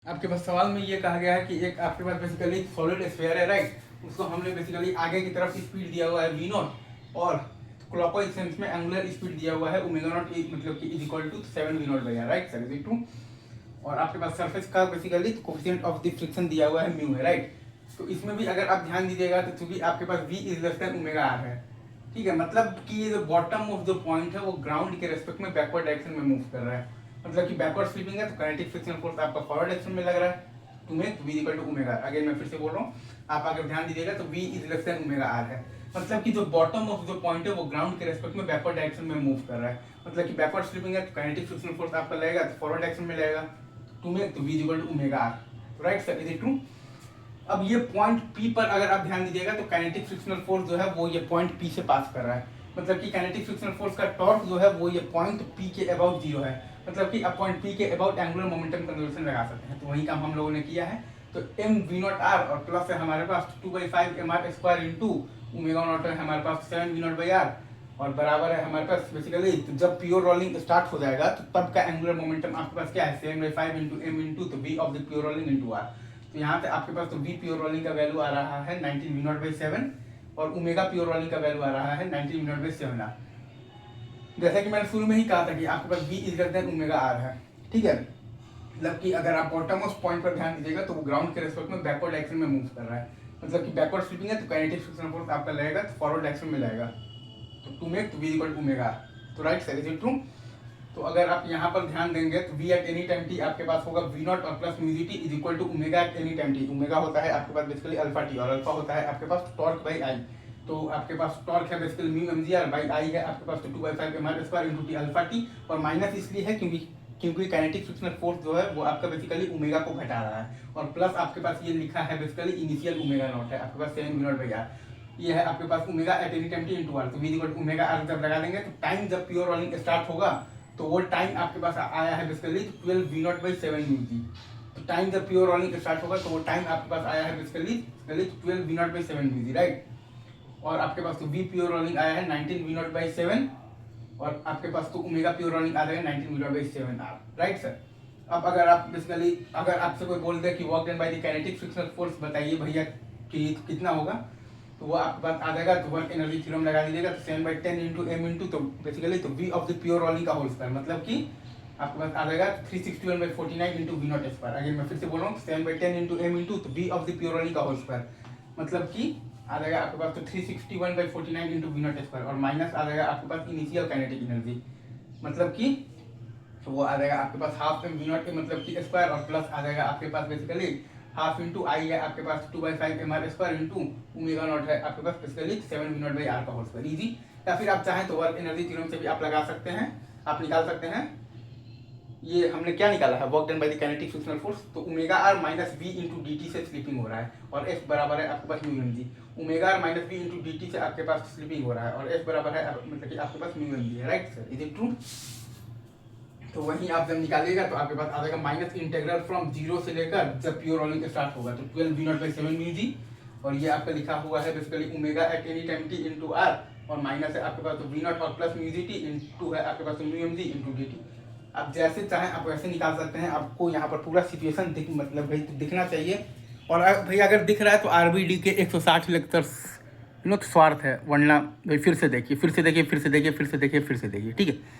आपके पास सवाल में ये कहा गया है कि एक आपके पास बेसिकली सॉलिड स्फीयर है, राइट। उसको हमने बेसिकली आगे की तरफ स्पीड दिया हुआ है v नॉट और क्लॉकवाइज सेंस में एंगुलर स्पीड दिया हुआ है ओमेगा नॉट मतलब कि is equal to 7 v not by r, right sir, is it true. और आपके पास सरफेस का basically coefficient of the friction दिया हुआ है म्यू है, राइट। तो इसमें भी अगर आप ध्यान दीजिएगा तो चूंकि आपके पास v is less than omega r है, ठीक है, मतलब कि ये जो बॉटम ऑफ द पॉइंट है वो ग्राउंड के रेस्पेक्ट में बैकवर्ड डायरेक्शन में मूव कर रहा है, मतलब कि बैकवर्ड स्लिपिंग है तो काइनेटिक फ्रिक्शन फोर्स आपका फॉरवर्ड डायरेक्शन में लग रहा है to make v equal to omega. Again मैं फिर से बोल रहा हूँ, आप अगर ध्यान दीजिएगा तो v is less than omega r है, मतलब कि जो बॉटम ऑफ जो पॉइंट है वो ग्राउंड के रेस्पेक्ट में बैकवर्ड डायरेक्शन में मूव कर रहा है, मतलब कि बैकवर्ड स्लिपिंग है तो काइनेटिक फ्रिक्शन फोर्स आपका लगेगा तो फॉरवर्ड डायरेक्शन में लगेगा टू मेक तो v equal to omega r, right sir, is it true. अब ये पॉइंट P पर अगर आप ध्यान दीजिएगा तो काइनेटिक फ्रिक्शनल फोर्स जो है वो ये पॉइंट P से पास कर रहा है, मतलब कि काइनेटिक फ्रिक्शनल फोर्स का टॉर्क जो है वो ये पॉइंट P के अबाउट जीरो है, मतलब कि आप पॉइंट P के अबाउट एंगुलर मोमेंटम कंजर्वेशन लगा सकते हैं। तो वही काम हम लोगों ने किया है। तो m v नॉट r और प्लस है हमारे पास 2/5 mr square into omega naught है हमारे पास 7 v नॉट बाई r और बराबर है हमारे पास बेसिकली तो जब प्योर रोलिंग स्टार्ट हो जाएगा तो तब का एंगुलर मोमेंटम आपके पास क्या है 7/5 इंटू m इंटू तो v of the pure rolling into r। तो यहाँ पे आपके पास तो v प्योर रोलिंग का वैल्यू आ रहा है 19 v नॉट बाई 7 और ओमेगा प्योर रोलिंग का वैल्यू आ रहा है 19 v नॉट बाई 7 r। जैसा कि मैंने शुरू में ही कहा था कि आपके पास v is greater than omega r है, ठीक है, मतलब कि अगर आप बॉटम मोस्ट पॉइंट पर ध्यान दीजिएगा तो वो ग्राउंड के रेस्पेक्ट में बैकवर्ड डायरेक्शन में मूव कर रहा है, मतलब कि बैकवर्ड स्लिपिंग है तो काइनेटिक फ्रिक्शन फोर्स आपका लगेगा तो फॉरवर्ड डायरेक्शन में लगेगा तो टू मेक तो v equal to omega r। तो right sir, is it true. तो अगर आप यहाँ पर ध्यान देंगे तो v at any time t आपके पास होगा v नॉट और plus mu gt is equal to omega at any time t। Omega होता है आपके पास बेसिकली अल्फा t और अल्फा होता है आपके पास टॉर्क बाई आई। तो आपके पास टॉर्क है basically mu mgr by I है आपके पास तो 2/5 mr square into t alpha t और माइनस इसलिए है क्योंकि काइनेटिक फ्रिक्शनल फोर्स जो है वो आपका बेसिकली ओमेगा को घटा रहा है और प्लस आपके पास ये लिखा है बेसिकली इनिशियल ओमेगा नॉट है आपके पास 7 v नॉट बाई r। ये है आपके पास omega at any time t into R. तो v equal to omega r जब लगा देंगे तो टाइम जब प्योर रोलिंग स्टार्ट होगा तो वो टाइम आपके पास आया है basically 12 v not by 7 u। तो टाइम जब प्योर रोलिंग स्टार्ट होगा तो वो टाइम आपके पास आया है basically 12 v not by 7 u, right. और आपके पास तो v प्योर रोलिंग आया है 19 v नॉट बाई 7 और आपके पास तो ओमेगा प्योर रोलिंग आ जाएगा 19 v not by 7 r, right sir. अब अगर आप बेसिकली अगर आपसे कोई बोल दे कि work done by the kinetic frictional force बताइए भैया कि कितना होगा, तो वो आपके पास आ जाएगा तो वर्क एनर्जी थ्योरम लगा दीजिएगा तो 7/10 इंटू m इंटू तो बेसिकली तो v of the pure rolling का होल स्क्वायर, मतलब कि आपके पास आ जाएगा 361/49 इंटू v नॉट स्क्वायर। अगर मैं फिर से बोल रहा हूँ 7/10 इंटू m इंटू तो v of the pure rolling का होल स्क्वायर, मतलब कि आ जाएगा आपके पास तो 361/49 इंटू v नॉट स्क्वायर और माइनस आ जाएगा आपके पास इनिशियल काइनेटिक एनर्जी, मतलब कि तो वो आ जाएगा आपके पास हाफ m v नॉट के मतलब कि स्क्वायर और प्लस आ जाएगा आपके पास बेसिकली हाफ इंटू आई है आपके पास 2/5 mr square into omega naught है आपके पास basically 7 v not by r का होल स्क्वायर। इजी। या फिर आप चाहें तो वर्क एनर्जी थ्योरम से भी आप लगा सकते हैं, आप निकाल सकते हैं। ये हमने क्या निकाला है work done by the kinetic frictional force, तो omega r minus v into dt से स्लिपिंग हो रहा है और f बराबर है आपके पास mu mg। Omega r minus v into dt से आपके पास स्लिपिंग हो रहा है और f बराबर है मतलब कि आपके पास म्यू mg है, right sir, is it true. तो वहीं आप जब निकालिएगा तो आपके पास आ जाएगा माइनस इंटीग्रल फ्रॉम जीरो से लेकर जब प्योर रोलिंग स्टार्ट होगा तो 12 v not by 7 mu G और ये आपका लिखा हुआ है basically omega at any time t into R और माइनस है आपके पास तो v नॉट और plus mu G T into है आपके पास mu M G into D T. आप जैसे चाहें आप वैसे निकाल सकते हैं, आपको यहाँ पर पूरा सिचुएशन मतलब भाई दिखना चाहिए। और भाई अगर दिख रहा है तो आरबीडी के 160 लेक्चर्स स्वार्थ है, वरना भाई फिर से देखिए फिर से देखिए फिर से देखिए फिर से देखिए फिर से देखिए, ठीक है।